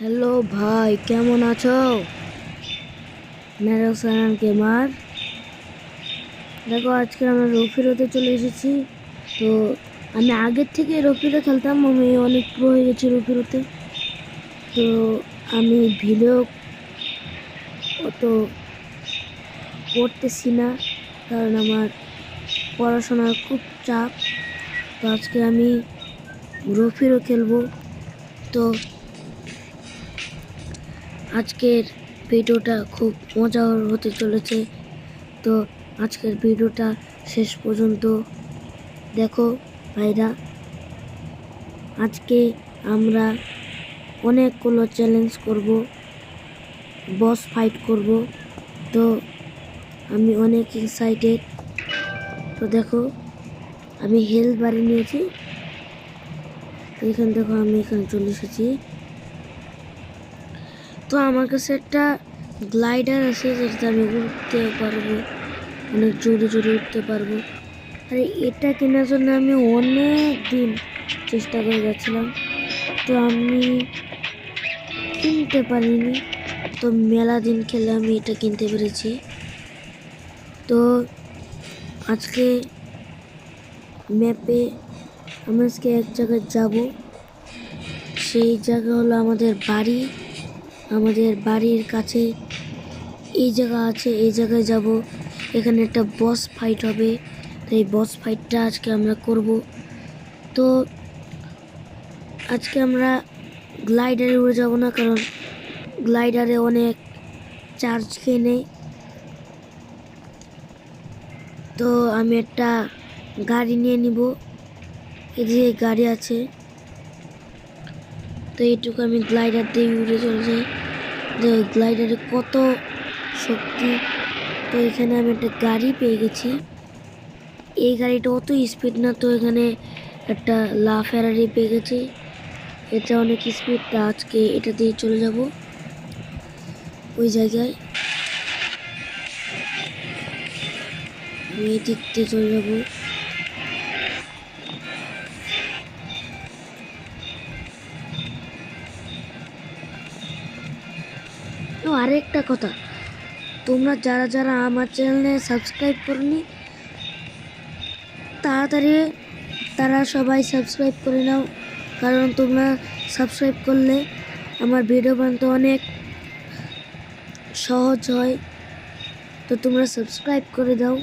Hello ভাই, কেমন আছো? মেরাসান গেমার। দেখো, আজকে আমরা রফিরোতে চলে এসেছি। তো আমি আগের থেকে রফিরো খেলতাম, আমি অনেক প্রো হয়ে গেছি রফিরোতে। তো আমি ভিডিও অত করতেছি না, কারণ আমার পড়াশোনার খুব চাপ। তো আজকে আমি রফিরো খেলবো। তো আজকের ভিডিওটা খুব মজার হতে চলেছে। তো আজকের ভিডিওটা শেষ পর্যন্ত দেখো ভাইরা। আজকে আমরা অনেকগুলো চ্যালেঞ্জ করব, বস ফাইট করব। তো আমি অনেক এক্সাইটেড। তো দেখো, আমি হেলথ বাড়ি নিয়েছি। তো এখানে দেখো, আমি এখানে চলে এসেছি। তো আমার কাছে একটা গ্লাইডার আছে, যেটাতে আমি উঠতে পারবো, অনেক জোরে জোরে উঠতে পারবো। আর এটা কেনার জন্য আমি অনেক দিন চেষ্টা করে যাচ্ছিলাম, তো আমি কিনতে পারিনি। তো মেলা দিন খেলে আমি এটা কিনতে পেরেছি। তো আজকে ম্যাপে আমি আজকে এক জায়গায় যাব। সেই জায়গা হলো আমাদের বাড়ি। আমাদের বাড়ির কাছে এই জায়গা আছে, এই জায়গায় যাব। এখানে একটা বস ফাইট হবে। তো এই বস ফাইটটা আজকে আমরা করব। তো আজকে আমরা গ্লাইডারে উড়ে যাব না, কারণ গ্লাইডারে অনেক চার্জ খেয়ে নেয়। তো আমি একটা গাড়ি নিয়ে নিব। এই যে গাড়ি আছে, তো এইটুকু আমি গ্লাইডার দিয়ে উড়ে চলে যাই। যে গ্লাইডারে কত শক্তি। তো এখানে আমি একটা গাড়ি পেয়ে গেছি। এই গাড়িটা অত স্পিড না, তো এখানে একটা লা ফেরারি পেয়ে গেছি। এটা অনেক স্পিড। তা আজকে এটা দিয়ে চলে যাব ওই জায়গায়। আমি এই দিক দিয়ে চলে যাব। তো আরেকটা কথা, তোমরা যারা যারা আমার চ্যানেলে সাবস্ক্রাইব করনি, তাড়াতাড়ি তারা সবাই সাবস্ক্রাইব করে নাও। কারণ তোমরা সাবস্ক্রাইব করলে আমার ভিডিও বানাতে অনেক সহজ হয়। তো তোমরা সাবস্ক্রাইব করে দাও।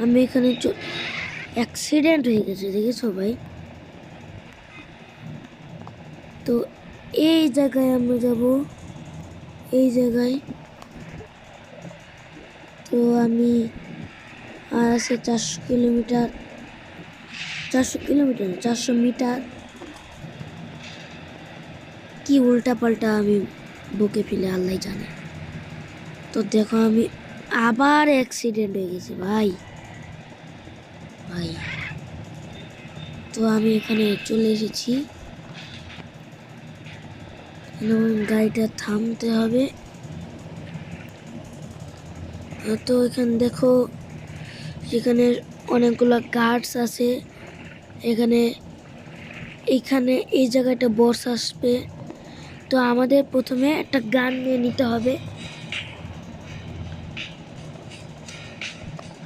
আমি এখানে অ্যাক্সিডেন্ট হয়ে গেছে, দেখেছো ভাই? তো এই জায়গায় আমরা যাব, এই জায়গায়। তো আমি আর আছে 400 কিলোমিটার, 400 কিলোমিটার 400 মিটার। কি উল্টা পাল্টা আমি বকে ফেলে আল্লাহ জানে। তো দেখো, আমি আবার অ্যাক্সিডেন্ট হয়ে গেছি ভাই ভাই। তো আমি এখানে চলে এসেছি। গাড়িটা থামতে হবে। তো এখানে দেখো, সেখানে অনেকগুলো গার্ডস আছে। এখানে এইখানে এই জায়গাটা বস আসবে। তো আমাদের প্রথমে একটা গান নিয়ে নিতে হবে।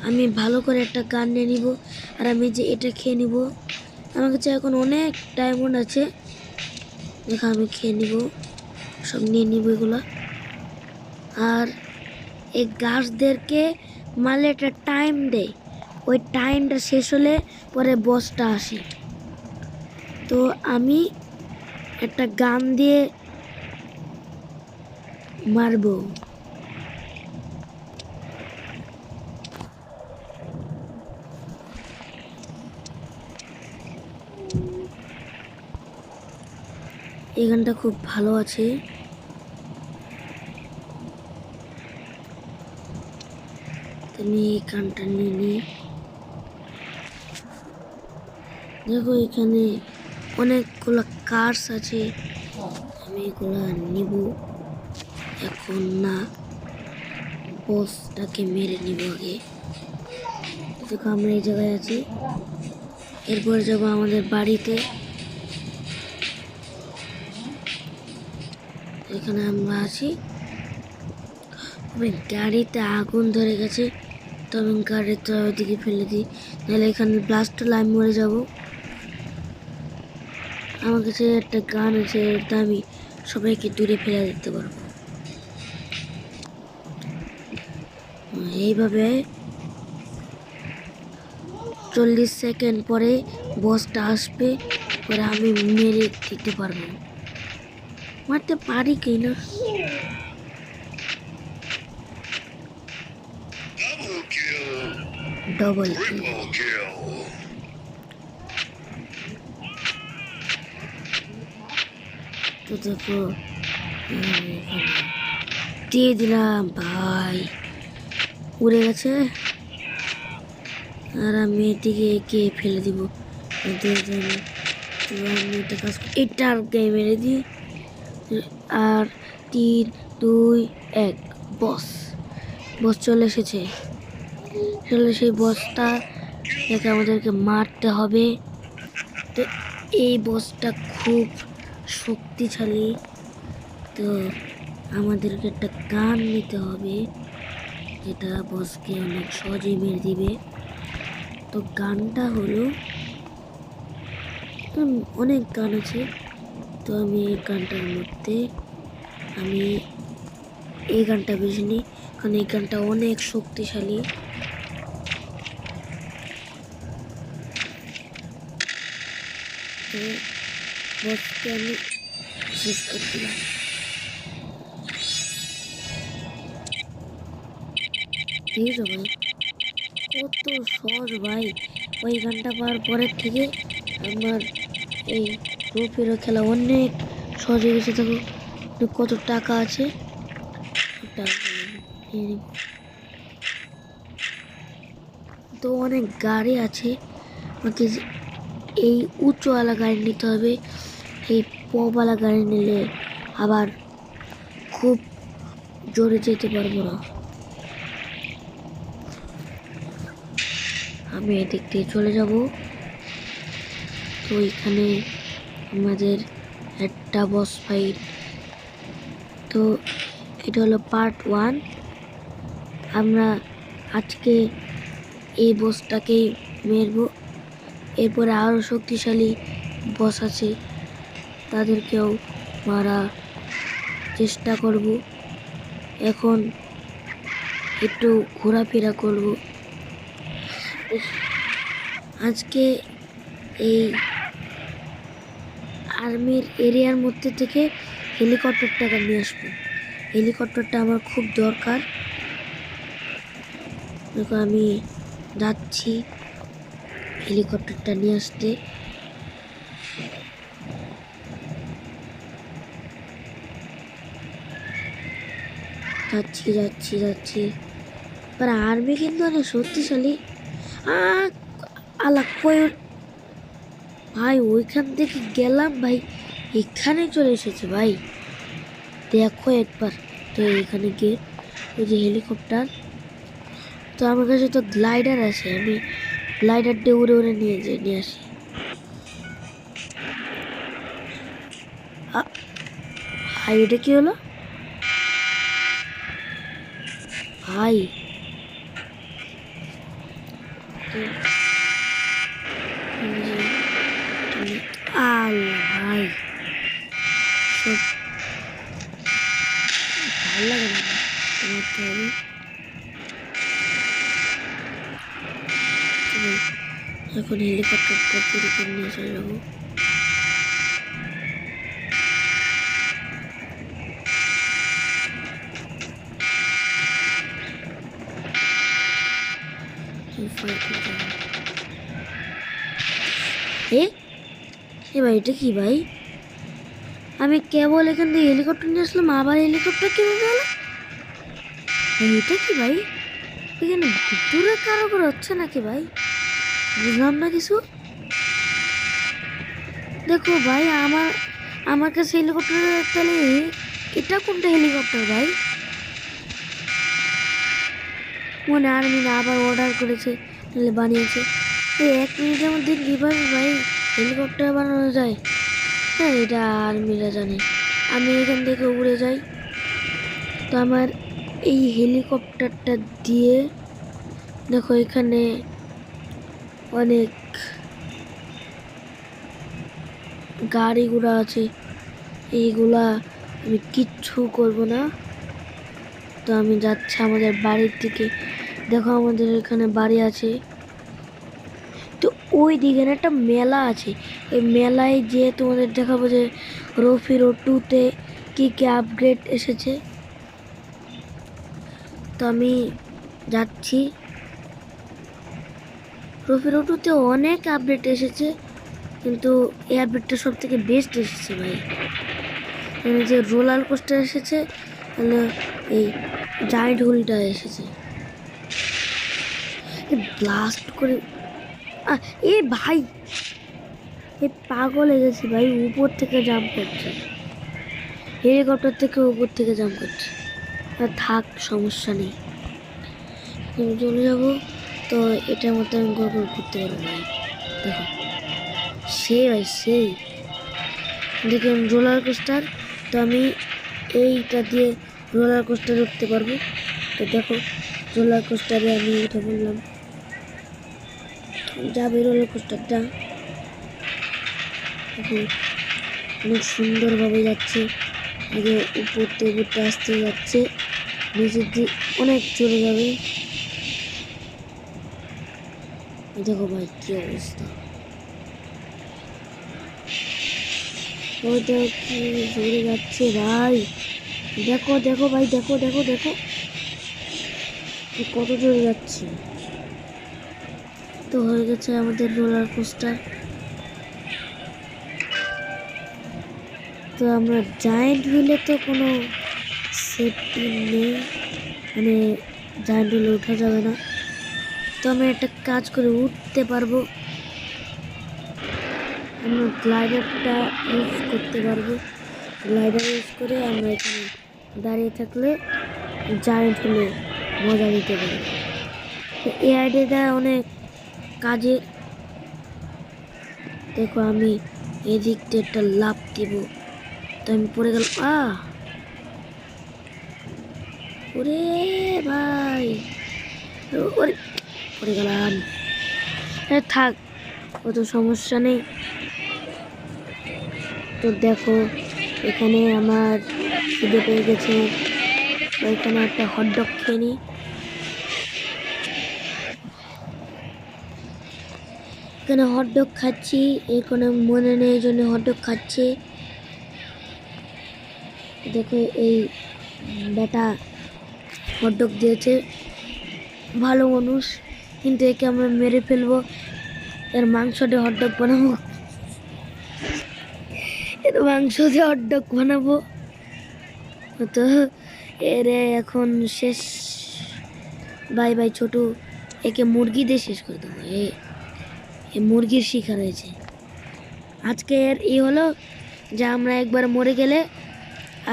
আমি ভালো করে একটা গান নিয়ে নিব। আর আমি যে এটা খেয়ে নিব। আমার কাছে এখন অনেক ডায়মন্ড আছে। দেখো, আমি খেয়ে নিব, সব নিয়ে নিব এগুলো। আর এই গাছদেরকে মারলে একটা টাইম দেয়, ওই টাইমটা শেষ হলে পরে বসটা আসে। তো আমি একটা গান দিয়ে মারবো। এই গানটা খুব ভালো আছে। আমি এই গানটা নিয়ে নিই। দেখো, এখানে অনেকগুলো কার্স আছে, আমি এগুলো নিব এখন না, বসটাকে মেরে নিব আগে। দেখো, আমরা এই জায়গায় আছি। এরপর যাব আমাদের বাড়িতে। এখানে আমরা আছি। গাড়িতে আগুন ধরে গেছে, তো আমি গাড়িতে ওইদিকে ফেলে দিই, নাহলে এখানে ব্লাস্ট হলে আমি মরে যাবো। আমার কাছে একটা গান আছে, এটা আমি সবাইকে দূরে ফেলে দিতে পারবো। এইভাবে 40 সেকেন্ড পরে বসটা আসবে, পরে আমি মেরে দিতে পারবো। মারতে পারি কি না? ডবল তো দেখো দিয়ে দিলাম ভাই, উড়ে গেছে। আর আমি এদিকে একে ফেলে দিব। এটা মেরে দিই। আর 3, 2, 1 বস চলে এসেছে। সেই বসটা একে আমাদেরকে মারতে হবে। তো এই বসটা খুব শক্তিশালী, তো আমাদেরকে একটা গান নিতে হবে যেটা বসকে অনেক সহজেই মেরে দিবে। তো গানটা হলো, অনেক গান আছে, তো আমি এই গানটার মধ্যে আমি এই গানটা বেছে নিই, কারণ এই গানটা অনেক শক্তিশালী। বসকে আমি শেষ করে দিলাম। ঠিক আছে ভাই, কত সহজ ভাই। ওই গানটা পাওয়ার পরের থেকে আমার এই রোপেরও খেলা অনেক সহজ হয়ে গেছে। দেখো কত টাকা আছে, তো অনেক গাড়ি আছে। আমাকে এই উঁচুওয়ালা গাড়ি নিতে হবে। এই পওয়ালা গাড়ি নিলে আবার খুব জোরে যেতে পারবো না। আমি এদিক দিয়ে চলে যাব। তো এখানে আমাদের একটা বস ফাইট, তো এটা হলো পার্ট 1। আমরা আজকে এই বসটাকেই মেরবো। এরপরে আরও শক্তিশালী বস আছে, তাদেরকেও মারা চেষ্টা করব। এখন একটু ঘোরাফেরা করব। আজকে এই আর্মির এরিয়ার মধ্যে থেকে হেলিকপ্টারটাকে নিয়ে আসবো। হেলিকপ্টারটা আমার খুব দরকার। দেখো আমি যাচ্ছি হেলিকপ্টারটা নিয়ে আসতে। যাচ্ছি। আর আর্মি কিন্তু অনেক শক্তিশালী। আলা কই ভাই, ওইখান থেকে গেলাম ভাই, এখানে চলে এসেছে ভাই। দেখো একবার, তো এখানে গিয়ে ওই যে হেলিকপ্টার, তো আমার কাছে তো গ্লাইডার আছে, আমি গ্লাইডার দিয়ে উড়ে নিয়ে আসি। ভাই এটা কি হলো ভাই? ভাই সব ভালো লাগে না এখন হেলিকপ্টারটা চুরি করে নিয়ে চলে যাবো। এ ভাই এটা কি ভাই? আমি কেবল এখান থেকে হেলিকপ্টার নিয়ে আসলাম, আবার হেলিকপ্টার কিভাবে এলো? এটা কি ভাই? এখানে ভিতরে কারো করে হচ্ছে নাকি ভাই? বুঝলাম না কিছু। দেখো ভাই, আমার কাছে হেলিকপ্টার, তাহলে এটা কোনটা হেলিকপ্টার ভাই? মনে আর্মি না আবার অর্ডার করেছে, তাহলে বানিয়েছে। এই 1 মিনিটের মধ্যে কীভাবে ভাই হেলিকপ্টার বানানো যায়? হ্যাঁ, এটা আর্মিরা জানে। আমি এখান থেকে উড়ে যাই। তো আমার এই হেলিকপ্টারটা দিয়ে দেখো এখানে অনেক গাড়ি ঘোড়া আছে, এইগুলা আমি কিচ্ছু করব না। তো আমি যাচ্ছি আমাদের বাড়ির দিকে। দেখো আমাদের এখানে বাড়ি আছে। তো ওই দিকে না একটা মেলা আছে, ওই মেলায় যেয়ে তোমাদের দেখাবো যে রফিরো 2-তে কী কী আপগ্রেড এসেছে। তো আমি যাচ্ছি। রফিরো 2-তে অনেক আপডেট এসেছে, কিন্তু এই আপডেটটা সব থেকে বেস্ট এসেছে ভাই। যে রোলার কোস্টার এসেছে, তাহলে এই জায়ান্ট হুলটা এসেছে। ব্লাস্ট করে এ ভাই, এ পাগল হয়ে গেছি ভাই, উপর থেকে জাম্প করছে, হেলিকপ্টার থেকে উপর থেকে জাম্প করছে। থাক, সমস্যা নেই, আমি চলে যাবো। তো এটার মধ্যে আমি গোল গোল করতে পারবো ভাই। দেখো সেই ভাই সেই, দেখুন রোলার কোস্টার। তো আমি এইটা দিয়ে রোলার কোস্টার উঠতে পারবো। তো দেখো রোলার কোস্টারে আমি উঠে বললাম, যাবে রোলার কোস্টারটা। অনেক সুন্দরভাবে যাচ্ছে, আগে উপরতে উপরতে আসতে যাচ্ছে, নিচের দিকে অনেক চলে যাবে। দেখো ভাই কি অবস্থা, ওইটা কি জোরে যাচ্ছে ভাই। দেখো দেখো ভাই, দেখো দেখো দেখো কত জোরে যাচ্ছে। তো হয়ে গেছে আমাদের রোলার কোস্টার। তো আমরা জায়ান্ট হুইলে তো কোনো সেফটি নেই, মানে জায়ান্ট হুইলে ওঠা যাবে না। তো আমরা একটা কাজ করে উঠতে পারবো, আমরা গ্লাইডারটা ইউজ করতে পারবো। গ্লাইডার ইউজ করে আমরা এখানে দাঁড়িয়ে থাকলে জায়ান্ট হুইলে মজা নিতে পারবো। তো এই আইডিয়াটা অনেক কাজের। দেখো আমি এদিক দিয়ে একটা লাফ দিব, তো আমি পড়ে গেল। ওরে ভাই, ওরে পড়ে গেলাম। থাক, অত সমস্যা নেই। তো দেখো এখানে আমার খিদে পেয়ে গেছে, এখানে একটা হটডগ খেয়ে নিই। এখানে হটডগ খাচ্ছি, এখানে মনে নেই এই জন্য হটডগ খাচ্ছি। দেখো এই বেটা হটডগ দিয়েছে, ভালো মানুষ, কিন্তু একে আমরা মেরে ফেলবো, এর মাংস দিয়ে হটডগ বানাবো, এর মাংস দিয়ে হটডগ বানাবো। তো এর এখন শেষ, বাই বাই ছোটু, একে মুরগি দিয়ে শেষ করে দেবো। এ মুরগির শিকার হয়েছে। আজকে এর হলো যা আমরা একবার মরে গেলে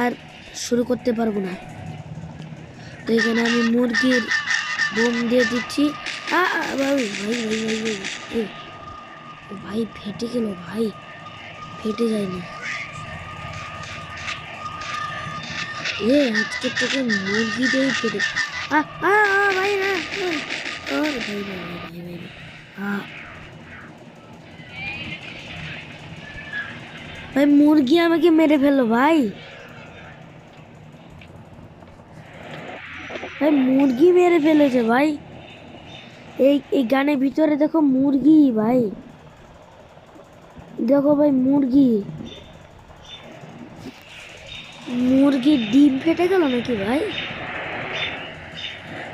আর শুরু করতে পারবো না। তো এখানে আমি মুরগির বোম দিয়ে দিচ্ছি। ভাই ভাই ভাই ভাই ভাই, ভাই ফেটে গেল ভাই, ফেটে যায়নি। আজকে তোকে মুরগি দিয়েই ফেটে। ভাই না, ভাই ভাই ভাই ভাই ভাই, ভাই মুরগি আমাকে মেরে ফেললো ভাই, ভাই মুরগি মেরে ফেলেছে ভাই। এই গানের ভিতরে দেখো মুরগি ভাই, দেখো ভাই মুরগির ডিম ফেটে গেল নাকি ভাই।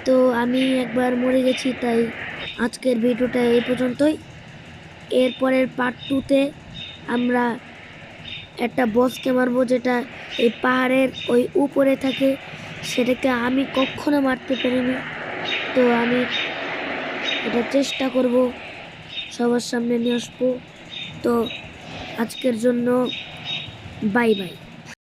তো আমি একবার মরে গেছি, তাই আজকের ভিডিওটা এই পর্যন্তই। এরপরের পার্ট 2-তে আমরা একটা বসকে মারবো, যেটা এই পাহাড়ের ওই উপরে থাকে, সেটাকে আমি কখনো মারতে পারিনি। তো আমি এটা চেষ্টা করব সবার সামনে নিয়ে আসবো। তো আজকের জন্য বাই বাই।